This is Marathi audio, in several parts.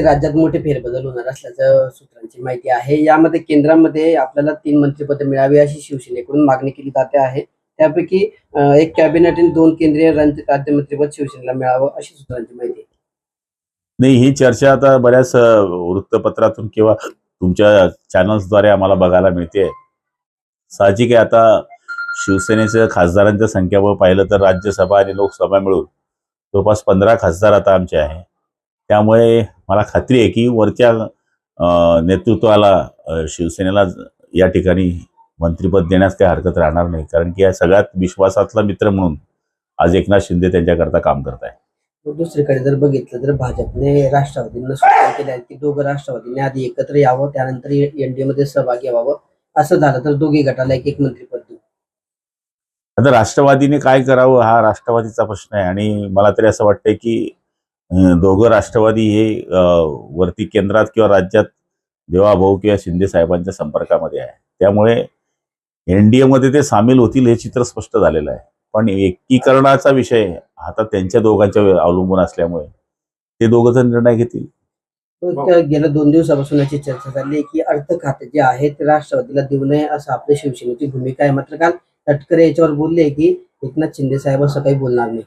राज्यात मोठे फेरबदल होणार असल्याचं सूत्रांची माहिती आहे. यामध्ये केंद्रामध्ये आपल्याला 3 मंत्रिपदे मिळावी अशी शिवसेनेकडून मागणी केली जाते आहे. त्यापैकी एक कॅबिनेट आणि 2 केंद्रीय राज्यमंत्रीपद शिवसेनेला मिळावं अशी सूत्रांची माहिती आहे. नाही, ही चर्चा आता बऱ्याच वृत्तपत्रातून किंवा तुमच्या चॅनल्सद्वारे आम्हाला बघायला मिळते. साहजिक आहे, आता शिवसेनेच्या खासदारांच्या संख्या पाहिलं तर राज्यसभा आणि लोकसभा मिळून जवळपास 15 खासदार आता आमचे आहे. त्यामुळे मला खात्री आहे की वरच्या नेतृत्वाला शिवसेनेला या ठिकाणी मंत्रिपद देण्यास काही हरकत राहणार नाही, कारण की या सगळ्यात विश्वासातला मित्र म्हणून आज एकनाथ शिंदे त्यांच्याकरता काम करत आहे. दुसरीकडे जर बघितलं तर भाजपने राष्ट्रवादींना सूचना केली आहे की दोघं राष्ट्रवादीने आधी एकत्र यावं, त्यानंतर एनडीए मध्ये सहभागी व्हावं. असं झालं तर दोघी गटाला एक एक मंत्रिपद देऊ. आता राष्ट्रवादीने काय करावं हा राष्ट्रवादीचा प्रश्न आहे, आणि मला तरी असं वाटतंय की दोघं राष्ट्रवादी हे वरती केंद्रात किंवा राज्यात देवाभाऊ किंवा शिंदे साहेबांच्या संपर्कामध्ये आहे. त्यामुळे एनडीए मध्ये ते सामील होतील हे चित्र स्पष्ट झालेलं आहे. पण एकीकरणाचा विषय आता त्यांच्या दोघांच्या अवलंबून असल्यामुळे ते दोघं जण निर्णय घेतील. गेल्या 2 दिवसापासून याची चर्चा चालली आहे की अर्थ खाते जे आहे ते राष्ट्रवादीला देऊ नये असं आपल्या शिवसेनेची भूमिका आहे. मात्र काल तटकरे याच्यावर बोलले की एकनाथ शिंदे साहेब असं काही बोलणार नाही.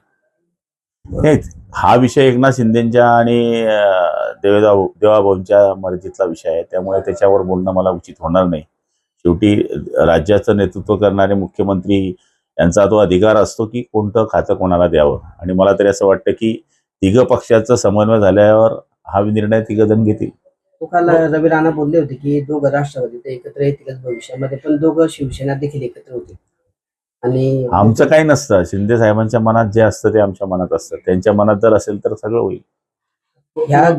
हा विषय एकनाथ शिंदेच्या आणि देवाभाऊंच्या मर्जीतला विषय आहे, त्यामुळे त्याच्यावर बोलणं मला उचित होणार नाही. शेवटी राज्याचं नेतृत्व करणारे मुख्यमंत्री यांचा तो अधिकार असतो की कोणतं खातं कोणाला द्यावं, आणि मला तरी असं वाटतं की तिघं पक्षाचा समन्वय झाल्यावर हा निर्णय तिघं जण घेतील. काल रवी राणा बोलले होते की दोघं राष्ट्रवादी ते एकत्र येतीलच भविष्यामध्ये, पण दोघं शिवसेना देखील एकत्र होतील. आणि आमचं काही नसतं, शिंदे साहेबांच्या मनात जे असतं ते आमच्या मनात असतं. त्यांच्या मनात जर असेल तर सगळं होईल. या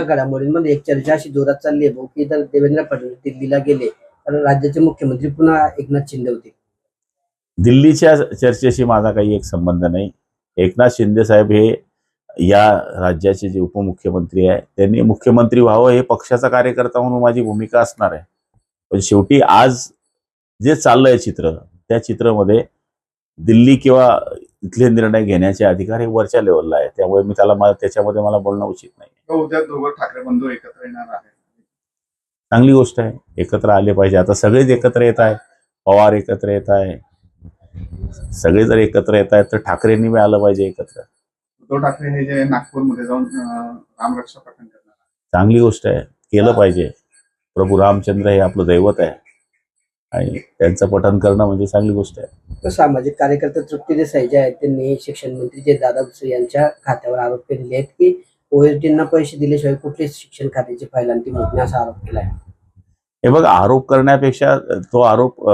घडामोडींमध्ये एक चर्चा अशी जोरात चालली आहे की जर देवेंद्र फडणवीस दिल्लीला गेले तर राज्याचे मुख्यमंत्री पुन्हा एकनाथ शिंदे होतील. दिल्लीच्या चर्चेशी माझा काही एक संबंध नाही. एकनाथ शिंदे साहेब हे या राज्याचे जे उपमुख्यमंत्री आहे, त्यांनी मुख्यमंत्री व्हावं हे पक्षाचा कार्यकर्ता म्हणून माझी भूमिका असणार आहे. पण शेवटी आज जे चाललंय चित्र, त्या चित्रामध्ये दिल्ली किंवा इथले निर्णय घेण्याचे अधिकार हे वरच्या लेवलला आहे. त्यामुळे मी त्याच्यामध्ये मला बोलणं उचित नाही. उद्या दोघं ठाकरे बंधू एकत्र येणार आहे, चांगली गोष्ट आहे, एकत्र आले पाहिजे. आता सगळेच एकत्र येत आहे, पवार एकत्र येत आहे, सगळे जर एकत्र येत आहेत तर ठाकरेंनी बी आलं पाहिजे एकत्र. उद्धव ठाकरे हे जे नागपूरमध्ये जाऊन रामरक्षा पठण करणार, चांगली गोष्ट आहे, केलं पाहिजे. प्रभू रामचंद्र हे आपलं दैवत आहे आणि त्यांचं पठण करणं म्हणजे चांगली गोष्ट आहे. सामाजिक कार्यकर्ते तृप्ती देसाई जे आहेत त्यांनी शिक्षण मंत्री जे दादा भुसे यांच्या खात्यावर आरोप केलेले आहेत की ओएसडींना पैसे दिल्याशिवाय कुठलीच शिक्षण खात्याची फाईल अंतिम होत नाही असा आरोप केला आहे. हे बघा, आरोप करण्यापेक्षा तो आरोप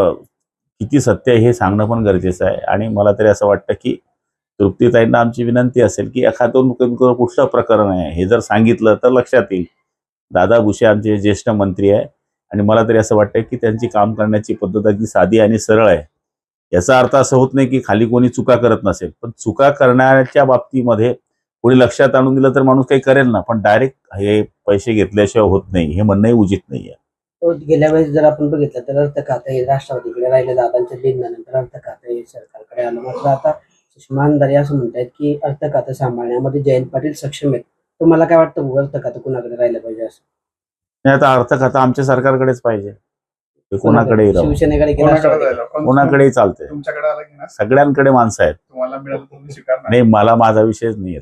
किती सत्य आहे हे सांगणं पण गरजेचं आहे. आणि मला तरी असं वाटतं की तृप्तीताईंना आमची विनंती असेल की एखादं कुठलं प्रकरण आहे हे जर सांगितलं तर लक्षात येईल. दादा भुसे आमचे ज्येष्ठ मंत्री आहे आणि मला तरी असं वाटतं की त्यांची काम करण्याची पद्धत अगदी साधी आणि सरळ आहे. याचा अर्थ असं होत नाही की खाली कोणी चुका करत नसेल, पण चुका करण्याच्या बाबतीमध्ये कोणी लक्षात आणून दिलं तर माणूस काही करेल ना, पण डायरेक्ट हे पैसे घेतल्याशिवाय होत नाही हे म्हणणंही उचित नाहीये. गेल्या वेळेस जर आपण बघितलं तर अर्थ खातं हे राष्ट्रवादीकडे राहिले, दादांच्या निर्णयानंतर अर्थ खातं हे सरकारकडे आलं. मात्र आता सुषमा अंधारे असं म्हणतात की अर्थ खातं सांभाळण्यामध्ये जयंत पाटील सक्षम आहेत. तुम्हाला काय वाटतं अर्थ खातं कुणाकडे राहिलं पाहिजे असं? नाही, आता अर्थ खातं आमच्या सरकारकडेच पाहिजे, ते कोणाकडेही राहू, शिवसेनेकडे कोणाकडेही चालतंय. तुमच्याकडे आलं की ना सगळ्यांकडे माणसं आहेत. तुम्हाला मिळालं तुम्ही स्वीकारणार? नाही, मला माझा विषयच नाही येत.